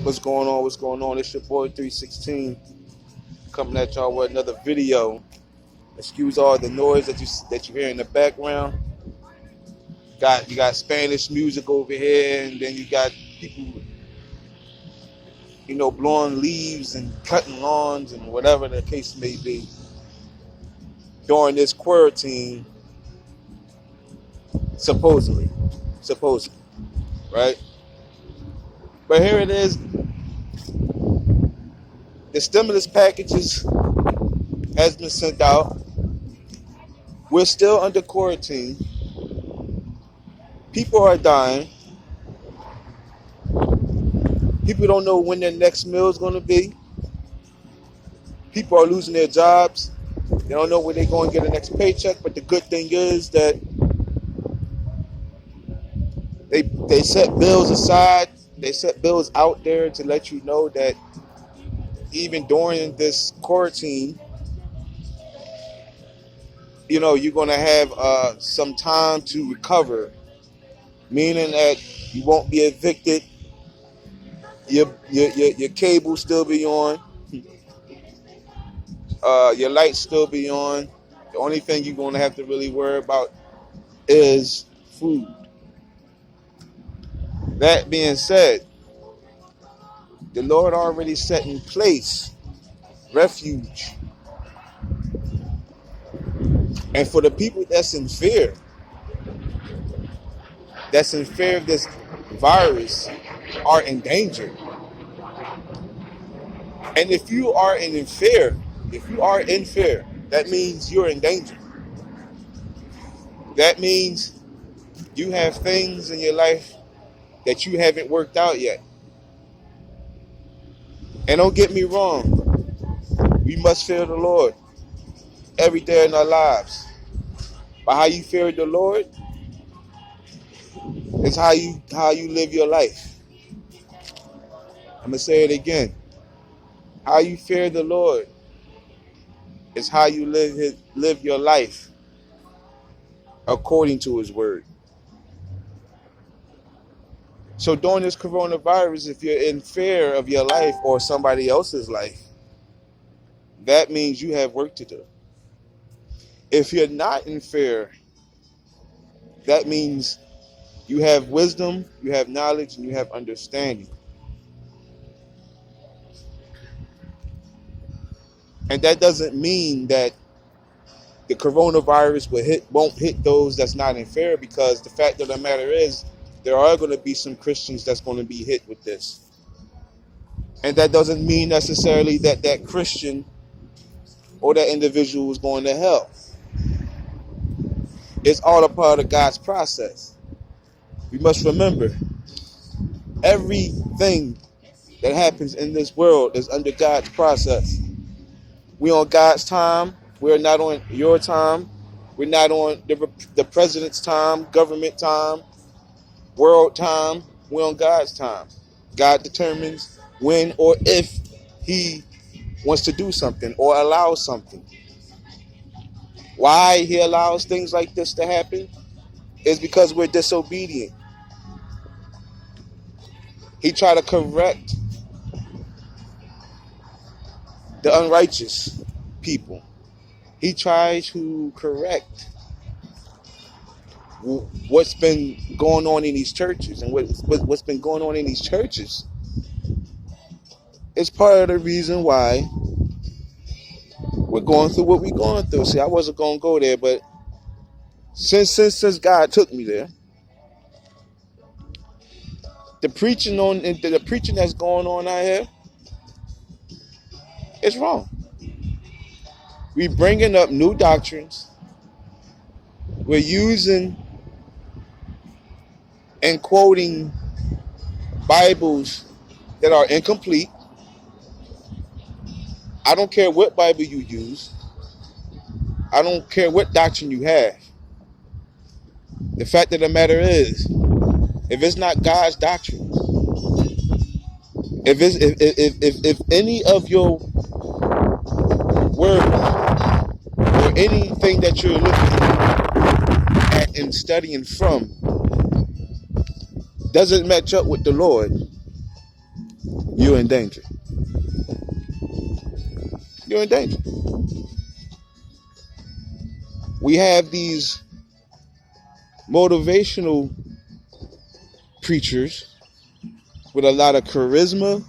What's going on? What's going on? It's your boy 316 coming at y'all with another video. Excuse all the noise that you hear in the background. You got Spanish music over here, and then you got people, blowing leaves and cutting lawns and whatever the case may be during this quarantine, supposedly, right? But here it is. The stimulus packages has been sent out. We're still under quarantine. People are dying. People don't know when their next meal is going to be. People are losing their jobs. They don't know where they're going to get the next paycheck. But the good thing is that they set bills aside. They set bills out there to let you know that even during this quarantine, you're going to have some time to recover, meaning that you won't be evicted. Your cable still be on. Your lights still be on. The only thing you're going to have to really worry about is food. That being said, the Lord already set in place refuge. And for the people that's in fear of this virus, are in danger. And if you are in fear, that means you're in danger. That means you have things in your life that you haven't worked out yet. And don't get me wrong, we must fear the Lord every day in our lives. But how you fear the Lord is how you live your life. I'm going to say it again. How you fear the Lord is how you live your life according to his word. So during this coronavirus, if you're in fear of your life or somebody else's life, that means you have work to do. If you're not in fear, that means you have wisdom, you have knowledge, and you have understanding. And that doesn't mean that the coronavirus won't hit those that's not in fear, because the fact of the matter is there are going to be some Christians that's going to be hit with this. And that doesn't mean necessarily that Christian or that individual is going to hell. It's all a part of God's process. We must remember, everything that happens in this world is under God's process. We're on God's time. We're not on your time. We're not on the president's time, government time, world time. We're on God's time. God determines when or if he wants to do something or allows something. Why he allows things like this to happen is because we're disobedient. He tried to correct the unrighteous people. He tries to correct what's been going on in these churches. And what's been going on in these churches is part of the reason why we're going through what we're going through. See, I wasn't going to go there, but since God took me there, the preaching that's going on out here is wrong. We bringing up new doctrines. We're using and quoting Bibles that are incomplete. I don't care what Bible you use. I don't care what doctrine you have. The fact of the matter is, if it's not God's doctrine, if any of your words or anything that you're looking at and studying from doesn't match up with the Lord, you're in danger. You're in danger. We have these motivational preachers with a lot of charisma,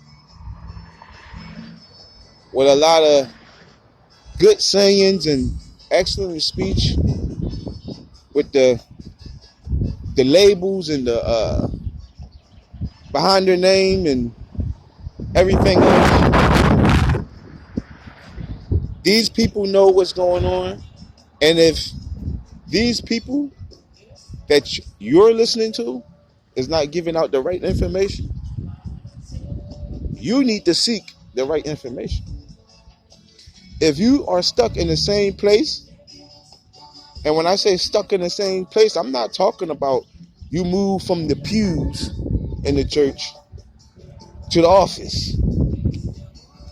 with a lot of good sayings and excellent speech, with the labels and the behind their name and everything else. These people know what's going on, and if these people that you're listening to is not giving out the right information, you need to seek the right information. If you are stuck in the same place, and when I say stuck in the same place, I'm not talking about you move from the pews in the church to the office.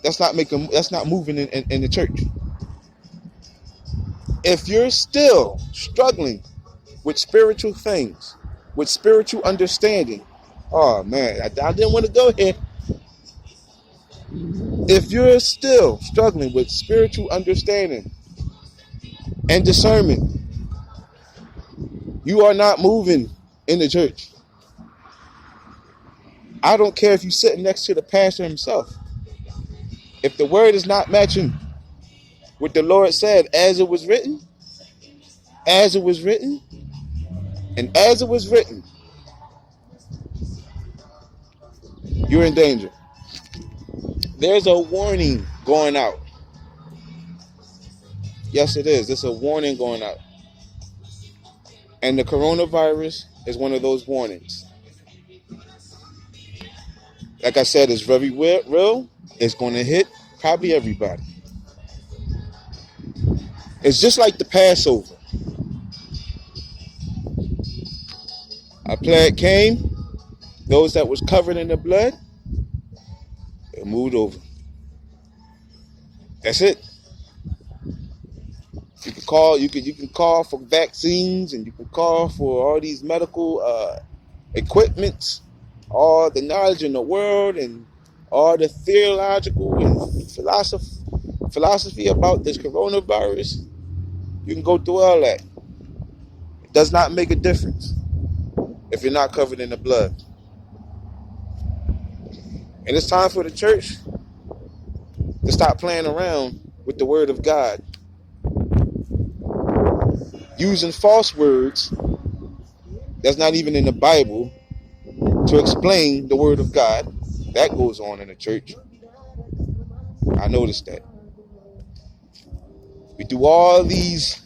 That's not moving in the church. If you're still struggling with spiritual things, with spiritual understanding, oh man, I didn't want to go here. If you're still struggling with spiritual understanding and discernment, you are not moving in the church. I don't care if you're sitting next to the pastor himself. If the word is not matching what the Lord said, as it was written, and as it was written, you're in danger. There's a warning going out. Yes, it is. There's a warning going out. And the coronavirus is one of those warnings. Like I said, it's very real. It's going to hit probably everybody. It's just like the Passover. A plague came. Those that was covered in the blood, it moved over. That's it. You can call for vaccines, and you can call for all these medical equipments, all the knowledge in the world, and all the theological and philosophy about this coronavirus. You can go through all that. It does not make a difference if you're not covered in the blood. And it's time for the church to stop playing around with the word of God. Using false words that's not even in the Bible to explain the word of God. That goes on in the church. I noticed that. We do all these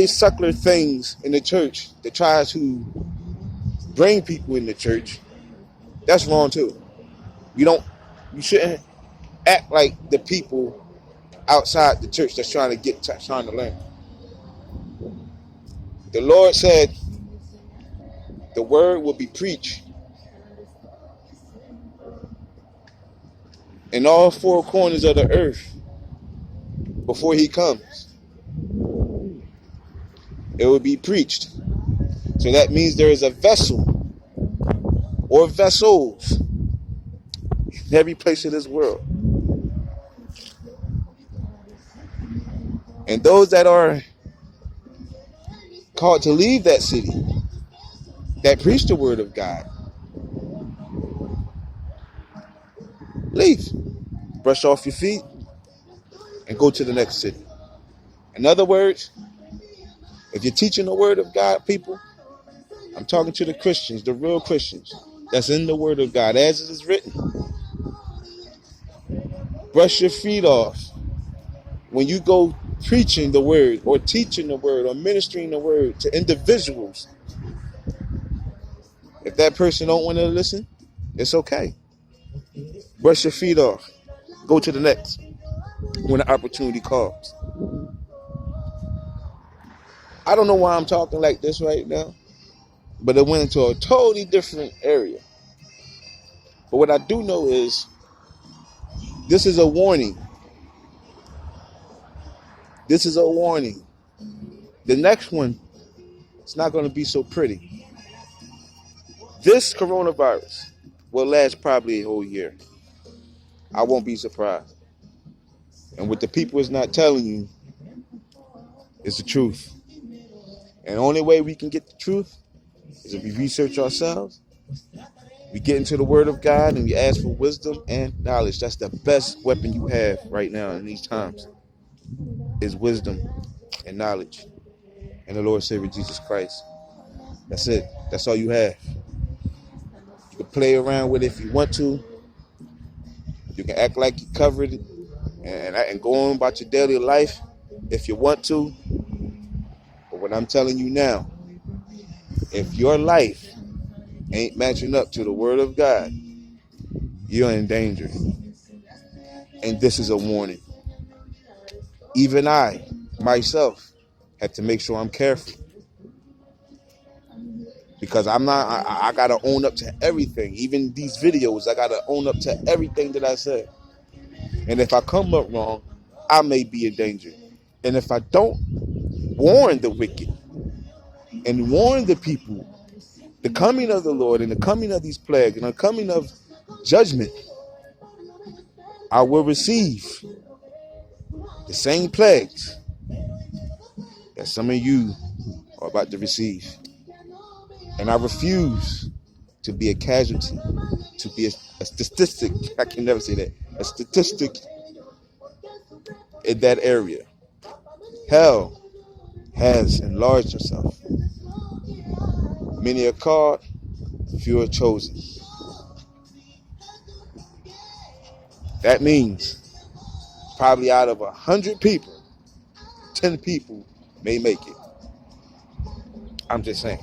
secular things in the church that try to bring people in the church. That's wrong too. You shouldn't act like the people outside the church that's trying to learn. The Lord said the word will be preached in all four corners of the earth before he comes. It will be preached. So that means there is a vessel or vessels in every place of this world. And those that are called to leave that city, that preach the word of God, leave. Brush off your feet and go to the next city. In other words, if you're teaching the word of God, people, I'm talking to the Christians, the real Christians, that's in the word of God, as it is written. Brush your feet off when you go preaching the word or teaching the word or ministering the word to individuals. If that person don't want to listen, it's okay. Brush your feet off. Go to the next when the opportunity comes. I don't know why I'm talking like this right now, but it went into a totally different area. But what I do know is this is a warning. This is a warning. The next one, it's not going to be so pretty. This coronavirus will last probably a whole year. I won't be surprised. And what the people is not telling you is the truth. And the only way we can get the truth is if we research ourselves, we get into the Word of God, and we ask for wisdom and knowledge. That's the best weapon you have right now in these times, is wisdom and knowledge. And the Lord Savior Jesus Christ. That's it. That's all you have. You can play around with it if you want to. You can act like you covered it and go on about your daily life if you want to. But what I'm telling you now, if your life ain't matching up to the Word of God, you're in danger. And this is a warning. Even I, myself, have to make sure I'm careful. Because I got to own up to everything. Even these videos, I got to own up to everything that I said. And if I come up wrong, I may be in danger. And if I don't warn the wicked and warn the people, the coming of the Lord and the coming of these plagues and the coming of judgment, I will receive the same plagues that some of you are about to receive. And I refuse to be a casualty, to be a statistic. I can never say that. A statistic in that area. Hell has enlarged herself. Many are called, few are chosen. That means probably out of 100 people, 10 people may make it. I'm just saying.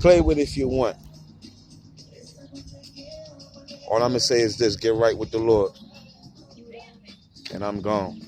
Play with it if you want. All I'm going to say is this: get right with the Lord. And I'm gone.